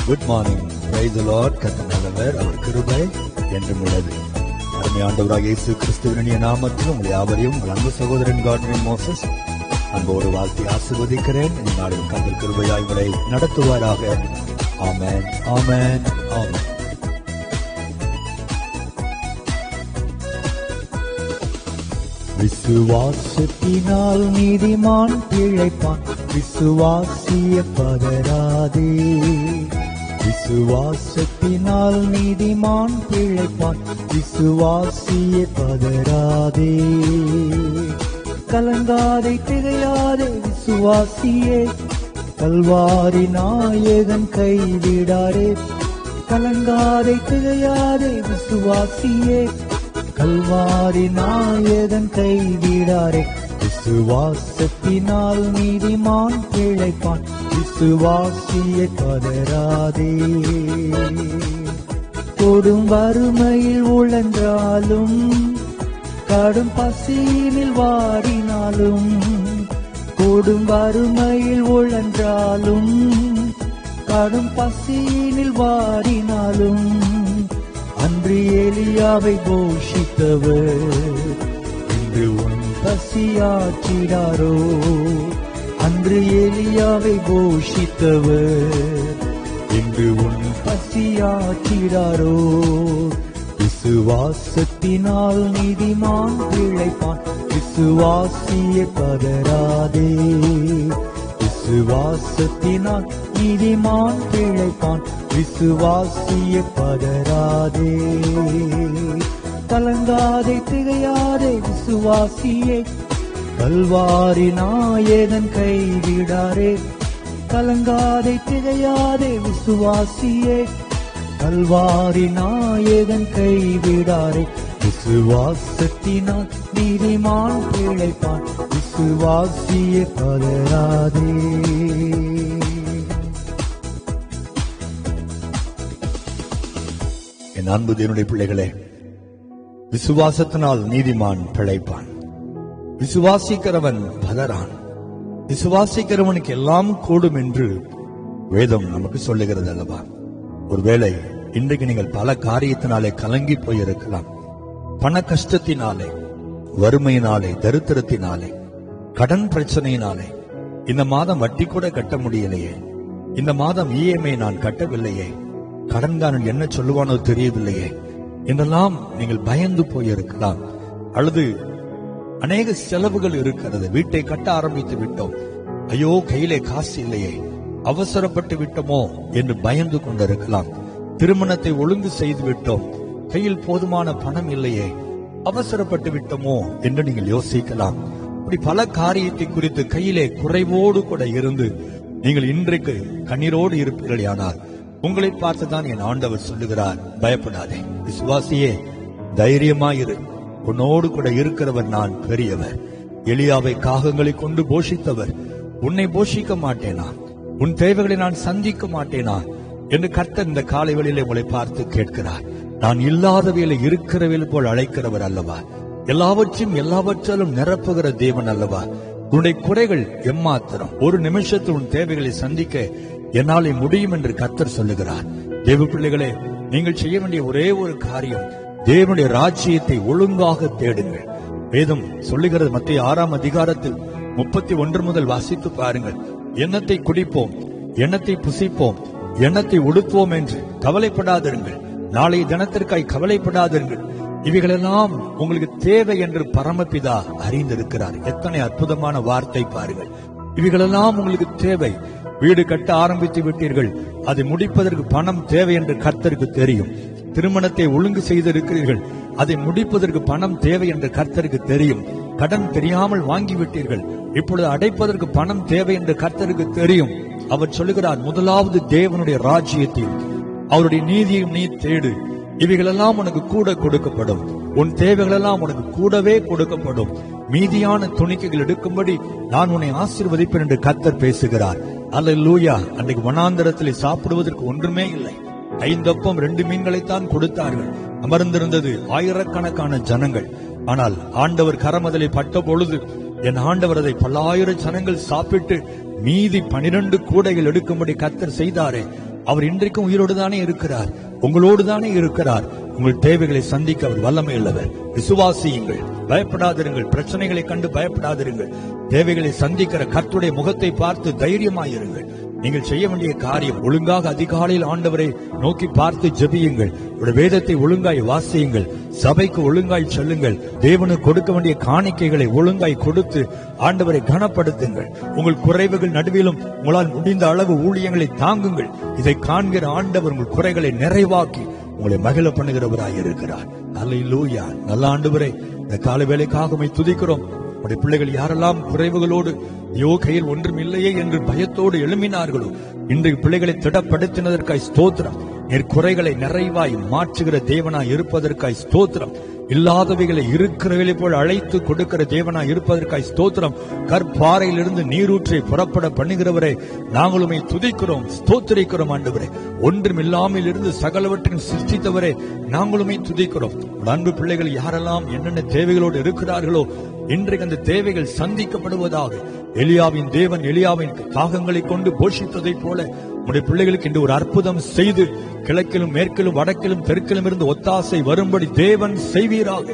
Good morning. Praise the Lord. கர்த்தர் நல்லவர், அவர் கிருபை என்றும் உள்ளது. அருமை ஆண்டவராகிய இயேசு கிறிஸ்துவின் நாமத்தில் உங்கள் யாவரையும் உங்கள் அன்பு சகோதரன் கார்டினல் மோசஸ் அன்போடு வாழ்த்தி ஆசீர்வதிக்கிறேன். இந்நாளில் கர்த்தர் கிருபையாய் உங்களை நடத்துவாராக. ஆமென், ஆமென், ஆமென். விசுவாசத்தினால் நீதிமான் பிழைப்பான், விசுவாசிய பதராதே. விசுவாசத்தினால் நீதிமான் பிழைப்பான், விசுவாசிய பதராதே. கலங்காதே திகையாதே விசுவாசியே, கல்வாரி நாயகன் கைவிடாரே. கலங்காதே திகையாதே விசுவாசியே, கல்வாரி நாயகன் கைவிடாரே. விசுவாசத்தினால் நீதிமான் பிழைப்பான், விசுவாசிய பதராதே. கொடும் வறுமையில் உழன்றாலும், கடும் பசியில் வாடினாலும், கொடும் வறுமையில் உழன்றாலும், கடும் பசியில் வாடினாலும், அன்று எலியாவை போஷித்தவர் இன்று உன் பசியாற்றிடாரோ. அன்று எலியாவை போஷித்தவர் இன்று உன் பசியாற்றிடாரோ. விசுவாசத்தினால் நீதிமான் பிழைப்பான், விசுவாசிய பதராதே. விசுவாசத்தினால் நீதிமான் பிழைப்பான், விசுவாசிய பதராதே. கலங்காதே திகையாதே விசுவாசியே, கல்வாரி நாயகன் கைவிடாரே. கலங்காதே திகையாதே விசுவாசியே, கல்வாரி நாயகன் கைவிடாரே. விசுவாசத்தினால் நீதிமான் பிழைப்பான், விசுவாசிய பதராதே. என் அன்பு தேவனுடைய பிள்ளைகளே, விசுவாசத்தினால் நீதிமான் பிழைப்பான், விசுவாசிக்கிறவன் பலரான். விசுவாசிக்கிறவனுக்கு எல்லாம் கூடும் என்று வேதம் நமக்கு சொல்லுகிறது அல்லவா? ஒருவேளை இன்றைக்கு நீங்கள் பல காரியத்தினாலே கலங்கி போயிருக்கலாம். பண கஷ்டத்தினாலே, வறுமையினாலே, தரித்திரத்தினாலே, கடன் பிரச்சனையினாலே, இந்த மாதம் வட்டி கூட கட்ட முடியலையே, இந்த மாதம் இஎம்ஐ நான் கட்டவில்லையே, கடன்காரன் என்ன சொல்லுவானோ தெரியவில்லையே என்றெல்லாம் நீங்கள் பயந்து போயிருக்கலாம். அல்லது அநேக செலவுகள் இருக்கிறது, வீட்டை கட்ட ஆரம்பித்து விட்டோம், ஐயோ கையிலே காசு இல்லையே, அவசரப்பட்டு விட்டோமோ என்று பயந்து கொண்டிருக்கலாம். திருமணத்தை ஒழுங்கு செய்து விட்டோம், கையில் போதுமான பணம் இல்லையே, அவசரப்பட்டு விட்டோமோ என்று நீங்கள் யோசிக்கலாம். இப்படி பல காரியத்தை குறித்து கையிலே குறைவோடு கூட இருந்து நீங்கள் இன்றைக்கு கண்ணீரோடு இருப்பீர்கள். ஆனால் உங்களை பார்த்துதான் என் ஆண்டவர் சொல்லுகிறார், பயப்படாதே விசுவாசியே, தைரியமாயிரு, உன்னோடு கூட இருக்கிறவர் நான் பெரியவர். எலியாவை காகங்களை கொண்டு போஷித்தவர் உன்னை போஷிக்க மாட்டேனா, உன் தேவைகளை நான் சந்திக்க மாட்டேனா என்று கர்த்தர் இந்த காலை வேளையிலே உங்களை பார்த்து கேட்கிறார். நான் இல்லாதவையில இருக்கிறவையில் போல் அழைக்கிறவர் அல்லவா? எல்லாவற்றையும் எல்லாவற்றாலும் நிரப்புகிற தேவன் அல்லவா? உன்னுடைய குறைகள் எம்மாத்திரம், ஒரு நிமிஷத்தில் உன் தேவைகளை சந்திக்க என்னாலே முடியும் என்று கர்த்தர் சொல்லுகிறார். தேவ பிள்ளைகளே, நீங்கள் செய்ய வேண்டிய ஒரே ஒரு காரியம், தேவனுடைய ராஜ்யத்தை ஒழுங்காக தேடுங்கள். வேதம் சொல்லுகிறது, மத்திய 6ஆம் அதிகாரத்தில் 31 முதல் வாசித்து பாருங்கள். எண்ணத்தை குடிப்போம், எண்ணத்தை புசிப்போம், எண்ணத்தை உடுத்துவோம் என்று கவலைப்படாதிருங்கள், நாளைய தினத்திற்காய் கவலைப்படாதிருங்கள், இவைகளெல்லாம் உங்களுக்கு தேவை என்று பரமபிதா அறிந்திருக்கிறார். எத்தனை அற்புதமான வார்த்தை பாருங்கள். இவைகளெல்லாம் உங்களுக்கு தேவை. வீடு கட்ட ஆரம்பித்து விட்டீர்கள், அதை முடிப்பதற்கு பணம் தேவை என்று கர்த்தருக்கு தெரியும். திருமணத்தை ஒழுங்கு செய்திருக்கிறீர்கள், அதை முடிப்பதற்கு பணம் தேவை என்று கர்த்தருக்கு தெரியும். கடன் தெரியாமல் வாங்கிவிட்டீர்கள், இப்பொழுது அடைப்பதற்கு பணம் தேவை என்று கர்த்தருக்கு தெரியும். அவர் சொல்லுகிறார், முதலாவது தேவனுடைய ராஜ்யத்தையும் அவருடைய நீதியையும் நீ தேடு, இவைகளெல்லாம் உனக்கு கூட கொடுக்கப்படும், உன் தேவைகளெல்லாம் உனக்கு கூடவே கொடுக்கப்படும். மீதியான துணிக்கைகள் எடுக்கும்படி நான் உன்னை ஆசீர்வதிப்பேன் என்று கர்த்தர் பேசுகிறார். அல்லேலூயா. அன்றைக்கு வனாந்தரத்தில் சாப்பிடுவதற்கு ஒன்றுமே இல்லை, 5 அப்பம் 2 மீன்களைத்தான் கொடுத்தார்கள். அமர்ந்திருந்தது ஆயிரக்கணக்கான ஜனங்கள். ஆனால் ஆண்டவர் கரமதலை பட்ட பொழுது என் ஆண்டவர் அதை பல்லாயிரம் ஜனங்கள் சாப்பிட்டு மீதி 12 கூடைகள் எடுக்கும்படி கர்த்தர் செய்தாரே. அவர் இன்றைக்கும் உயிரோடு தானே இருக்கிறார், உங்களோடு தானே இருக்கிறார். உங்கள் தேவைகளை சந்திக்க அவர் வல்லமை உள்ளவர். விசுவாசியுங்கள், பயப்படாதிருங்கள். பிரச்சனைகளை கண்டு பயப்படாதிருங்கள். தேவைகளை சந்திக்கிற கர்த்தருடைய முகத்தை பார்த்து தைரியமாயிருங்கள். நீங்கள் செய்ய வேண்டிய காரியம், ஒழுங்காக அதிகாலையில் ஆண்டவரை நோக்கி பார்த்து ஜெபியுங்கள். வேதத்தை ஒழுங்காய் வாசியுங்கள். சபைக்கு ஒழுங்காய் செல்லுங்கள். தேவனுக்கு கொடுக்க வேண்டிய காணிக்கைகளை ஒழுங்காய் கொடுத்து ஆண்டவரை கனப்படுத்துங்கள். உங்கள் குறைவுகள் நடுவிலும் உங்களால் முடிந்த அளவு ஊழியங்களை தாங்குங்கள். இதை காண்கிற ஆண்டவர் உங்கள் குறைகளை நிறைவாக்கி உங்களை மகிழ பண்ணுகிறவராய் இருக்கிறார். அல்லேலூயா. நல்ல ஆண்டவரே, இந்த காலை வேளைக்காக உம்மை துதிக்கிறோம். உடைய பிள்ளைகள் யாரெல்லாம் குறைவுகளோடு கையில் ஒன்றும் இல்லையே என்று பயத்தோடு எழும்பினார்களோ, இன்றைக்கு பிள்ளைகளை திடப்படுத்தினதற்காய் ஸ்தோத்திரம். நீர் குறைகளை நிறைவாய் மாற்றுகிற தேவனாய் இருப்பதற்காய் ஸ்தோத்திரம். இல்லாதவைகளை இருக்கிறவைகளை போல் அழைத்து கொடுக்கிற தேவனாய் இருப்பதற்காய் ஸ்தோத்திரம். கற்பாறையிலிருந்து நீரூற்றை புறப்பட பண்ணுகிறவரை நாங்களுமே துதிக்கிறோம், ஸ்தோத்திரிக்கிறோம். ஆண்டவரே, ஒன்றும் இல்லாமல் இருந்து சகலவற்றையும் சிருஷ்டித்தவரை நாங்களுமே துதிக்கிறோம். அன்பு பிள்ளைகள் யாரெல்லாம் என்னென்ன தேவைகளோடு இருக்கிறார்களோ, இன்றைக்கு அந்த தேவைகள் சந்திக்கப்படுவதாக. எலியாவின் தேவன் எலியாவின் தாகங்களை கொண்டு போஷித்ததை போல உடைய பிள்ளைகளுக்கு இன்று ஒரு அற்புதம் செய்து கிழக்கிலும் மேற்கிலும் வடக்கிலும் தெற்கிலும் இருந்து ஒத்தாசை வரும்படி தேவன் செய்வீராக.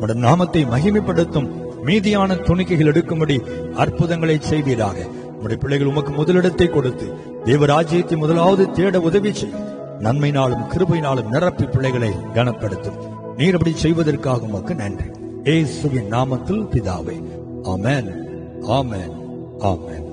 உடைய நாமத்தை மகிமைப்படுத்தும் மீதியான துணிக்கைகள் எடுக்கும்படி அற்புதங்களை செய்வீராக. உடைய பிள்ளைகள் உமக்கு முதலிடத்தை கொடுத்து தேவராஜ்யத்தை முதலாவது தேட உதவி செய்யும். நன்மையினாலும் கிருபையினாலும் நிரப்பி பிள்ளைகளை கனப்படுத்தும். நீர் அப்படி செய்வதற்காக உமக்கு நன்றி. இயேசுவின் நாமத்தில் பிதாவே, ஆமென், ஆமென், ஆமென்.